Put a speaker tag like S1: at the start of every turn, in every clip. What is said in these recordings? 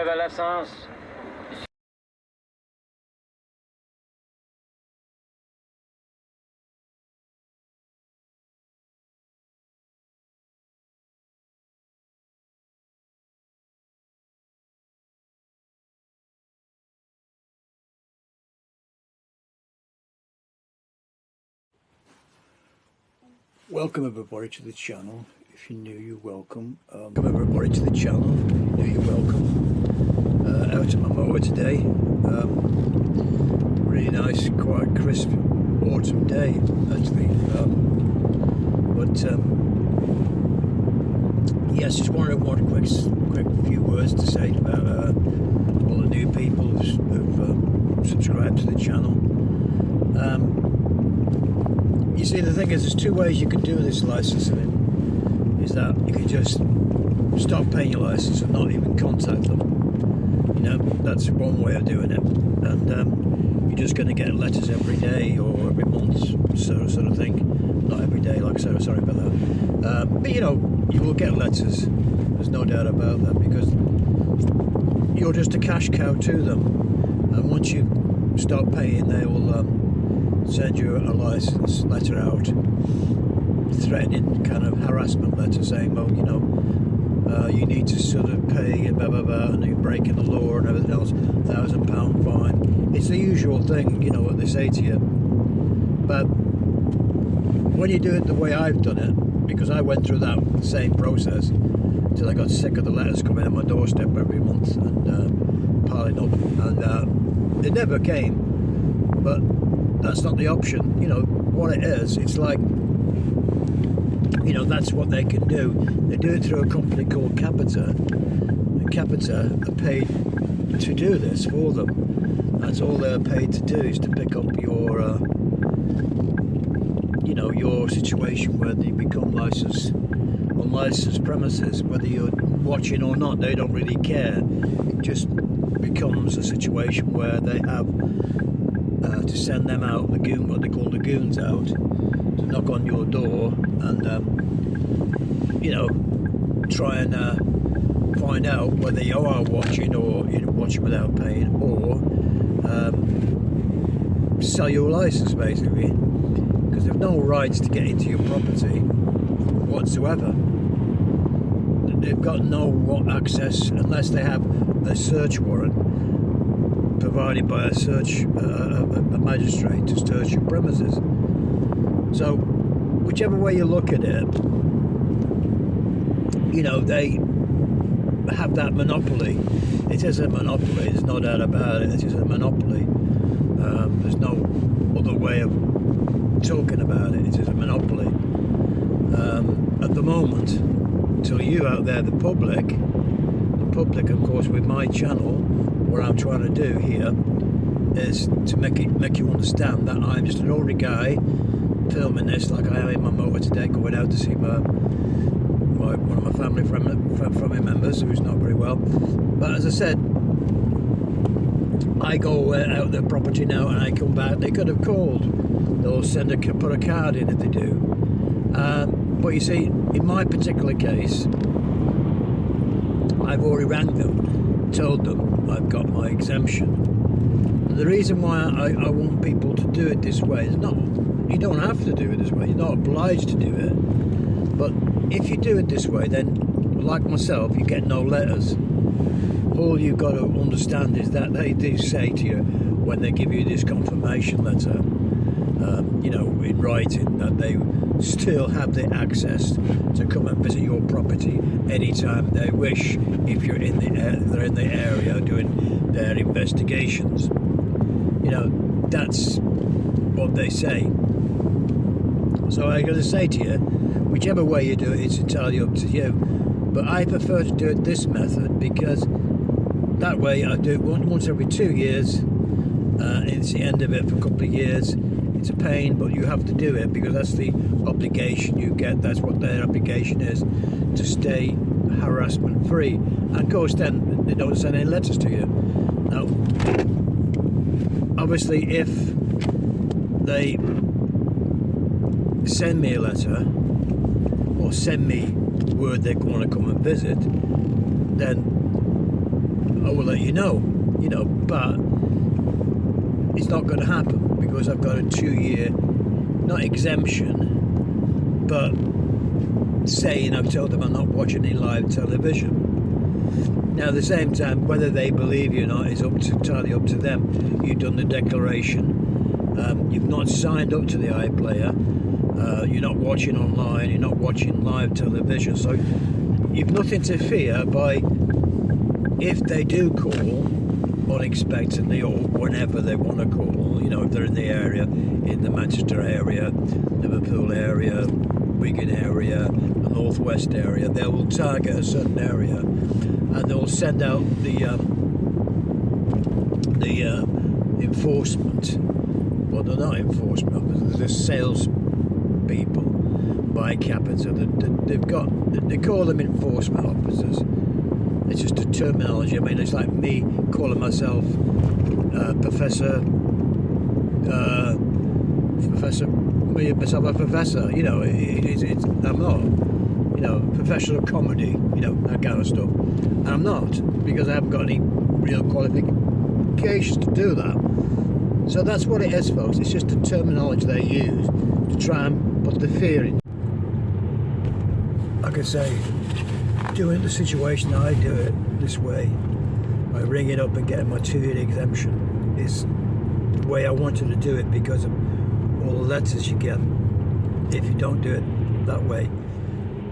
S1: reconvalescence.
S2: Welcome everybody to the channel. If you're new, you're welcome. Welcome everybody to the channel. If you're new, you're welcome. Out on my motor today. Really nice, quite crisp autumn day actually. Yes, just wanted one quick few words to say about all the new people who've subscribed to the channel. You see, the thing is, there's two ways you can do this licensing. Is that you can just stop paying your license and not even contact them. You know, that's one way of doing it. And you're just going to get letters every day or every month, sort of thing. Not every day, like I said, sorry about that. But you know, you will get letters. There's no doubt about that, because you're just a cash cow to them. And once you start paying, they will send you a license letter out, threatening kind of harassment letter saying, well, you know, you need to sort of pay blah blah blah, and you're breaking the law and everything else, £1,000 fine. It's the usual thing, you know, what they say to you. But when you do it the way I've done it, because I went through that same process till I got sick of the letters coming on my doorstep every month and piling up, and it never came. But that's not the option. You know what it is, it's like, you know, that's what they can do. They do it through a company called Capita, and Capita are paid to do this for them. That's all they're paid to do, is to pick up your you know, your situation, whether you become unlicensed premises, whether you're watching or not, they don't really care. It just becomes a situation where they have to send them out, what they call the goons out, to knock on your door and you know, try and find out whether you are watching, or you're watching without paying, or sell your license basically, because they've no rights to get into your property whatsoever. They've got no access unless they have a search warrant provided by a magistrate to search your premises. So whichever way you look at it, you know, they have that monopoly. It is a monopoly, there's no doubt about it. It is a monopoly. There's no other way of talking about it. It is a monopoly at the moment. Until you out there, the public of course, with my channel, what I'm trying to do here is to make you understand that I'm just an ordinary guy filming this, like I am in my motor today, going out to see one of my family members who's not very well. But as I said, I go out their property now and I come back. They could have called. They'll put a card in if they do. But you see, in my particular case, I've already rang them, told them I've got my exemption. And the reason why I want people to do it this way is not, you don't have to do it this way, you're not obliged to do it. But if you do it this way, then, like myself, you get no letters. All you've got to understand is that they do say to you, when they give you this confirmation letter, you know, in writing, that they still have the access to come and visit your property anytime they wish, if they're in the area doing their investigations. You know, that's what they say. So I'm going to say to you, whichever way you do it, it's entirely up to you. But I prefer to do it this method, because that way I do it once every 2 years. It's the end of it for a couple of years. It's a pain, but you have to do it, because that's the obligation you get. That's what their obligation is, to stay harassment free. And of course, then they don't send any letters to you. Now, obviously, if they send me a letter send me word they want to come and visit, then I will let you know, but it's not going to happen because I've got a 2-year, not exemption, but saying I've told them I'm not watching any live television. Now, at the same time, whether they believe you or not is entirely up to them. You've done the declaration. You've not signed up to the iPlayer. You're not watching online. You're not watching live television. So you've nothing to fear by if they do call unexpectedly or whenever they want to call. If they're in the area, in the Manchester area, Liverpool area, Wigan area, the Northwest area, they will target a certain area. And they'll send out the enforcement. Well, they're not enforcement officers. They're sales people by capita. They call them enforcement officers. It's just a terminology. I mean, it's like me calling myself professor. Myself a professor. I'm not. Professional comedy. That kind of stuff. And I'm not, because I haven't got any real qualifications to do that. So that's what it is, folks. It's just the terminology they use to try and put the fear in. Like I say, doing the situation I do it this way, by ringing up and getting my 2-year exemption, is the way I wanted to do it because of all the letters you get. If you don't do it that way,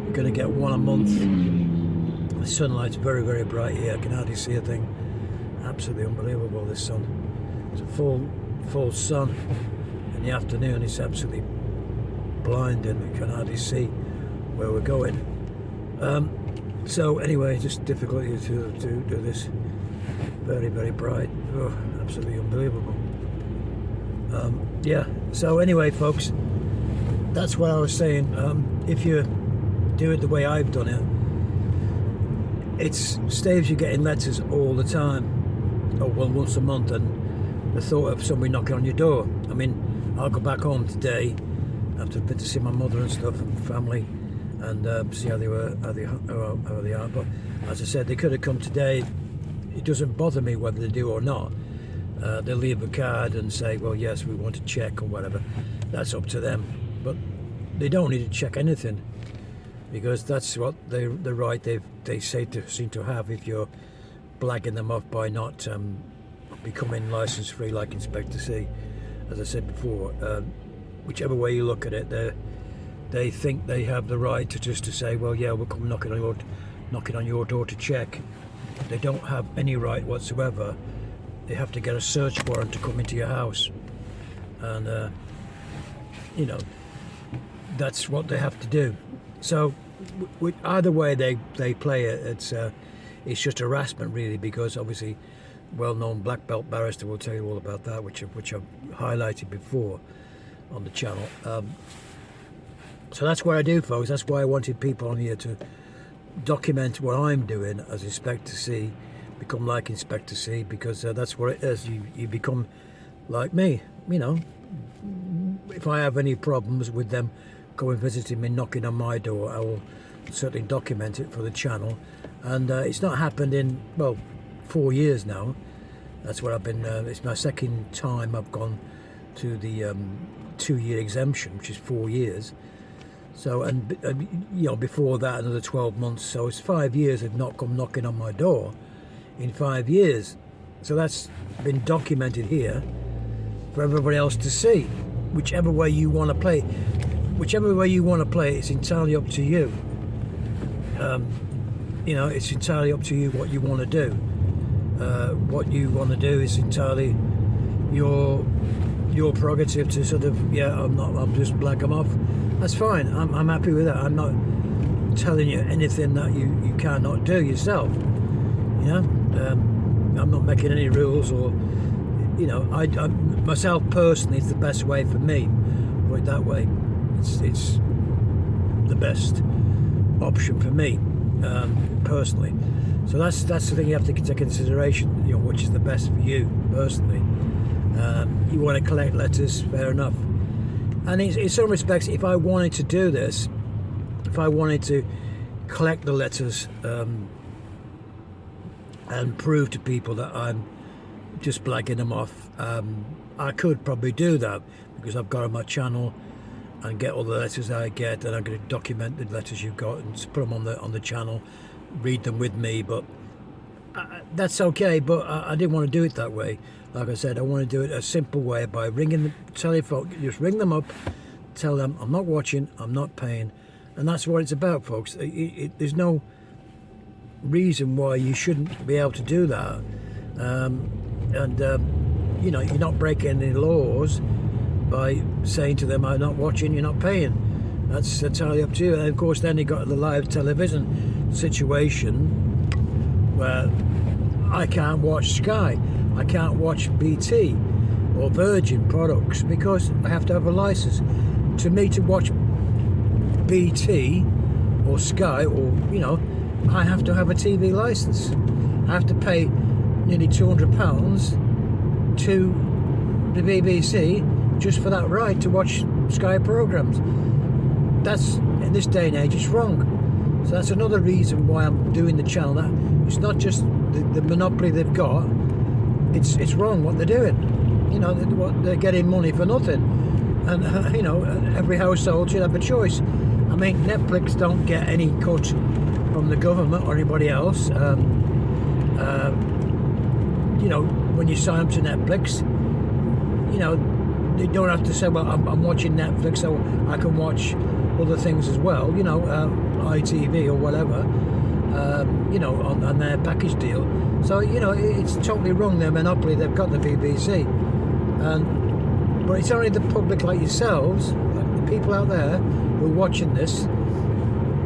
S2: you're going to get one a month. The sunlight's very, very bright here. I can hardly see a thing. Absolutely unbelievable, this sun. It's a full sun in the afternoon. It's absolutely blinding. We can hardly see where we're going. So anyway, just difficulty to do this. Very, very bright. Oh, absolutely unbelievable. Yeah, so anyway, folks, that's what I was saying. If you do it the way I've done it, it saves you getting letters all the time, or once a month, and the thought of somebody knocking on your door. I mean, I'll go back home today after I've been to see my mother and stuff and family, and see how they are. But as I said, they could have come today. It doesn't bother me whether they do or not. They'll leave a card and say, well, yes, we want to check or whatever. That's up to them. But they don't need to check anything, because that's what the right they seem to have if you're blagging them off by not becoming license free like Inspector C. As I said before, whichever way you look at it, they think they have the right to say, well, yeah, we'll come knocking on your door to check. They don't have any right whatsoever. They have to get a search warrant to come into your house, and that's what they have to do. So either way they play it, it's just harassment really, because obviously well-known black belt barrister will tell you all about that, which I've highlighted before on the channel. So that's what I do, folks. That's why I wanted people on here to document what I'm doing as Inspector C, become like Inspector C, because that's what it is. You become like me. If I have any problems with them going visiting me, knocking on my door, I will certainly document it for the channel. And it's not happened in 4 years now. That's what I've been. It's my second time I've gone to the 2-year exemption, which is 4 years. So, and before that another 12 months. So it's 5 years they've not come knocking on my door in 5 years. So that's been documented here for everybody else to see. Whichever way you want to play, it's entirely up to you. It's entirely up to you what you want to do. What you want to do is entirely your prerogative to sort of, I'm just blag them off. That's fine. I'm happy with that. I'm not telling you anything that you cannot do yourself. I'm not making any rules, or I myself personally, it's the best way for me. Put it that way. It's the best option for me personally. So that's the thing you have to take into consideration. Which is the best for you personally. You want to collect letters, fair enough. And in some respects, if I wanted to do this, if I wanted to collect the letters and prove to people that I'm just blagging them off. I could probably do that because I've got on my channel and get all the letters I get, and I'm going to document the letters you've got and put them on the channel, read them with me. But that's okay. But I didn't want to do it that way. Like I said, I want to do it a simple way by ringing the telephone. Just ring them up, tell them I'm not watching, I'm not paying, and that's what it's about, folks. There's no reason why you shouldn't be able to do that. You know, you're not breaking any laws by saying to them, I'm not watching, you're not paying. That's entirely up to you. And of course, then you got the live television situation where I can't watch Sky, I can't watch BT or Virgin products because I have to have a license. To me, to watch BT or Sky, or you know, I have to have a TV license. I have to pay nearly £200 to the BBC just for that right to watch Sky programs. That's, in this day and age, it's wrong. So that's another reason why I'm doing the channel. That it's not just the monopoly they've got. It's wrong what they're doing. You know, they're getting money for nothing. And you know, every household should have a choice. I mean, Netflix don't get any cut from the government or anybody else. You know, when you sign up to Netflix, you know, they don't have to say, well, I'm watching Netflix, so I can watch other things as well, you know, ITV or whatever, you know, on their package deal. So, you know, it's totally wrong, their monopoly. They've got the BBC. But it's only the public like yourselves, like the people out there who are watching this,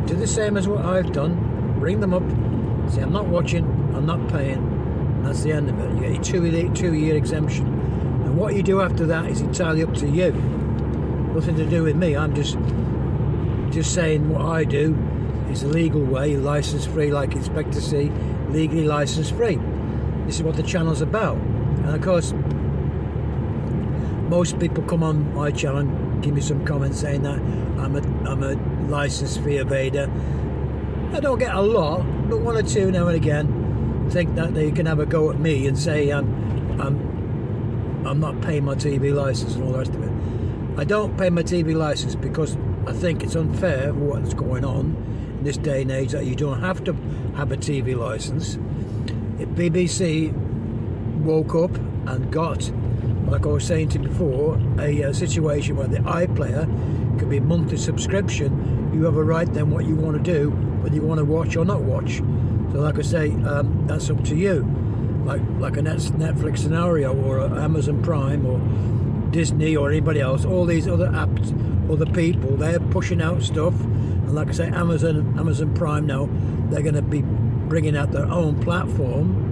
S2: do the same as what I've done. Ring them up, say, I'm not watching, I'm not paying. That's the end of it. You get your two-year exemption. And what you do after that is entirely up to you. Nothing to do with me. I'm just saying what I do is the legal way, license-free, like Inspector C, legally license-free. This is what the channel's about. And of course, most people come on my channel and give me some comments saying that I'm a license-free evader. I don't get a lot, but one or two now and again think that they can have a go at me and say I'm not paying my TV license and all the rest of it. I don't pay my TV license because I think it's unfair for what's going on in this day and age that you don't have to have a TV license. If BBC woke up and got, like I was saying to you before, a situation where the iPlayer could be a monthly subscription, you have a right then what you want to do, whether you want to watch or not watch. So like I say, that's up to you. Like a Netflix scenario, or Amazon Prime, or Disney, or anybody else. All these other apps, other people, they're pushing out stuff. And like I say, Amazon Prime now, they're going to be bringing out their own platform,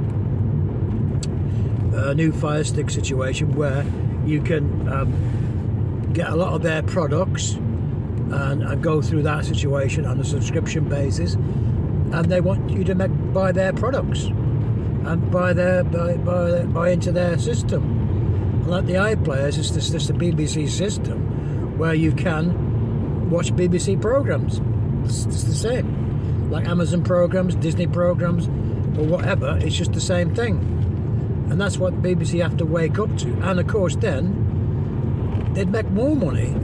S2: a new Fire Stick situation where you can get a lot of their products and go through that situation on a subscription basis. And they want you to buy their products and buy into their system. And like the iPlayers, it's just the BBC system where you can watch BBC programs. It's the same, like Amazon programs, Disney programs, or whatever. It's just the same thing, and that's what BBC have to wake up to. And of course, then they'd make more money,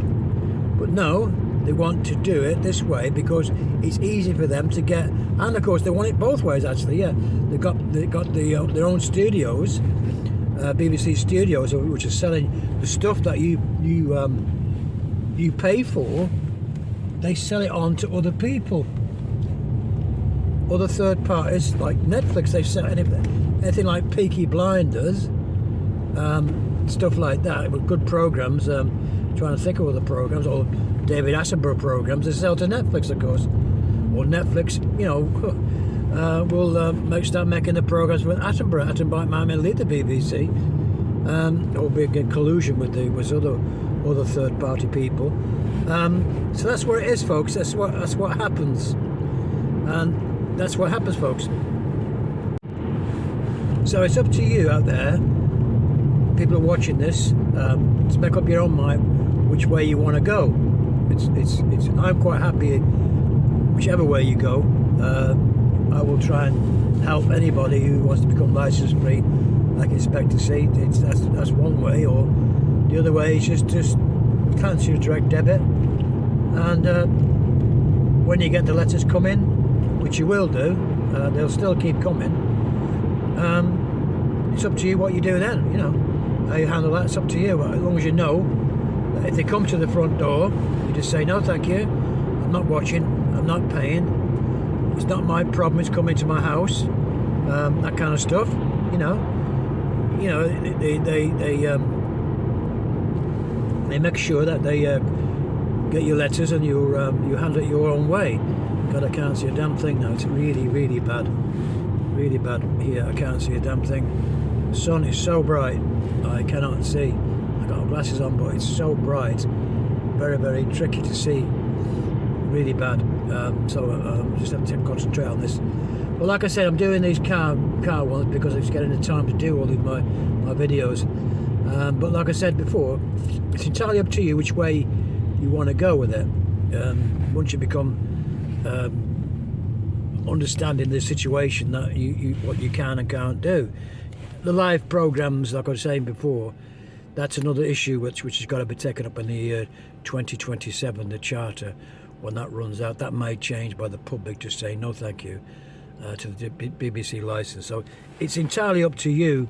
S2: but no. They want to do it this way because it's easy for them to get, and of course they want it both ways. Actually, yeah, they got their own studios, BBC studios, which are selling the stuff that you pay for. They sell it on to other people, other third parties like Netflix. They sell anything like Peaky Blinders, stuff like that with good programs. Trying to think of other programs, or David Attenborough programs, they sell to Netflix, of course, or Netflix, you know, will start making the programs with Attenborough. Attenborough might lead the BBC, or be in collusion with other third-party people. So that's where it is, folks. That's what happens, and that's what happens, folks. So it's up to you out there, people are watching this, to make up your own mind which way you want to go. It's I'm quite happy whichever way you go. I will try and help anybody who wants to become license free, like Inspector C. That's one way, or the other way is just cancel your direct debit, and when you get the letters coming, which you will do, they'll still keep coming. It's up to you what you do then, you know, how you handle that. It's up to you, but as long as you know that if they come to the front door, you just say, no thank you, I'm not watching, I'm not paying, it's not my problem, it's coming to my house, that kind of stuff, you know, they make sure that they get your letters and you handle it your own way. God, I can't see a damn thing now. It's really, really bad. Really bad here. I can't see a damn thing. The sun is so bright, I cannot see. I've got glasses on, but it's so bright. Very, very tricky to see. Really bad. So just have to concentrate on this. Well, like I said, I'm doing these car ones because it's getting the time to do all of my videos. But like I said before, it's entirely up to you which way you want to go with it. Once you become understanding the situation, that you what you can and can't do. The live programs, like I was saying before, that's another issue which has got to be taken up in the year 2027, the charter. When that runs out, that may change by the public just saying no thank you to the BBC license. So it's entirely up to you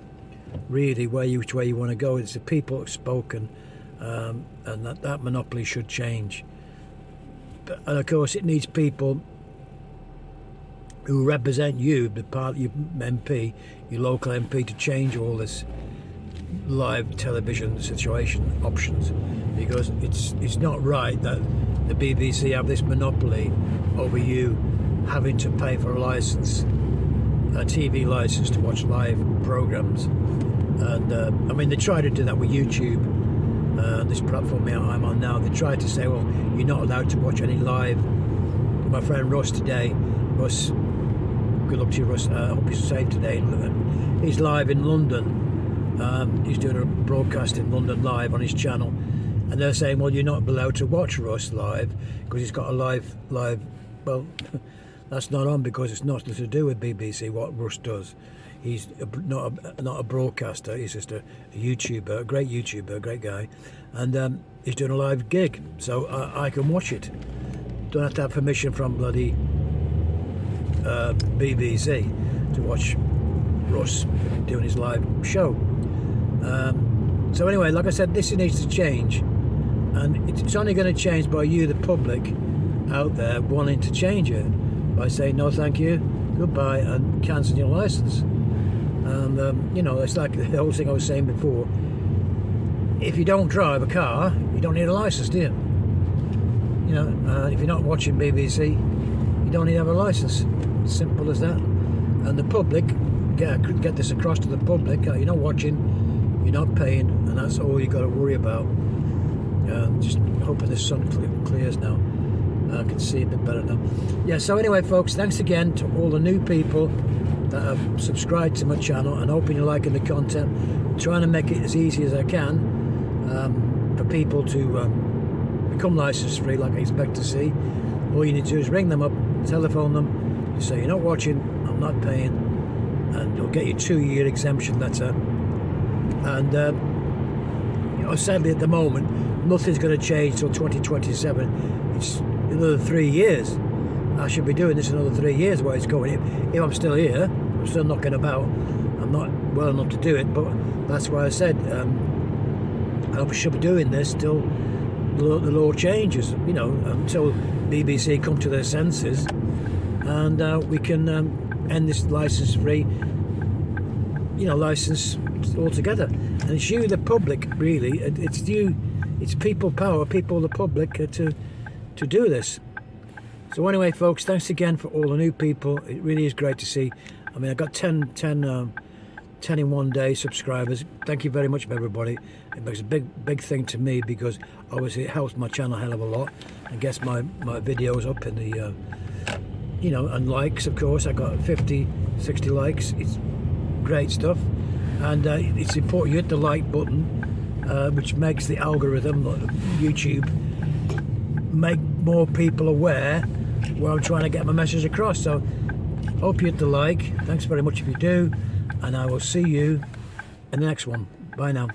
S2: really which way you want to go. It's the people who've spoken, and that monopoly should change. And of course it needs people who represent you, the part your MP, your local MP, to change all this live television situation options, because it's not right that the BBC have this monopoly over you having to pay for a license, a TV license, to watch live programs. And I mean, they try to do that with YouTube, this platform I'm on now. They try to say, well, you're not allowed to watch any live. My friend Russ today, good luck to you, Russ, I hope he's safe today. He's live in London. He's doing a broadcast in London live on his channel, and they're saying, well, you're not allowed to watch Russ live because he's got a live. Well, that's not on, because it's nothing to do with BBC what Russ does. He's not a broadcaster. He's just a YouTuber, a great YouTuber, a great guy, and he's doing a live gig, so I can watch it. Don't have to have permission from bloody BBC to watch Russ doing his live show. So anyway, like I said, this needs to change, and it's only going to change by you, the public out there, wanting to change it by saying no thank you, goodbye, and cancelling your license. And you know, it's like the whole thing I was saying before. If you don't drive a car, you don't need a license, do you? You know, if you're not watching BBC, you don't need to have a license. Simple as that. And the public, get this across to the public, you're not watching, you're not paying, and that's all you got to worry about. Just hoping the sun clears now. I can see a bit better now. Yeah, so anyway, folks, thanks again to all the new people that have subscribed to my channel, and hoping you're liking the content. I'm trying to make it as easy as I can for people to become license free, like I expect to see. All you need to do is ring them up, telephone them, you say you're not watching, I'm not paying, and you'll get your 2-year exemption letter. And you know, sadly at the moment nothing's going to change till 2027. It's another 3 years. I should be doing this another 3 years where it's going. If I'm still here, I'm still knocking about, I'm not well enough to do it, but that's why I said I should be doing this till the law changes, you know, until BBC come to their senses, and we can end this license free, you know, license altogether. And it's you, the public, really. It's you, it's people power, people, the public, to do this. So anyway, folks, thanks again for all the new people. It really is great to see. I mean, I got 10 in 1 day subscribers. Thank you very much, everybody. It makes a big thing to me, because obviously it helps my channel a hell of a lot and gets my videos up in the you know, and likes, of course. I got 50, 60 likes. It's great stuff, and it's important you hit the like button, which makes the algorithm, YouTube, make more people aware where I'm trying to get my message across. So Hope you hit the like. Thanks very much if you do. And I will see you in the next one. Bye now.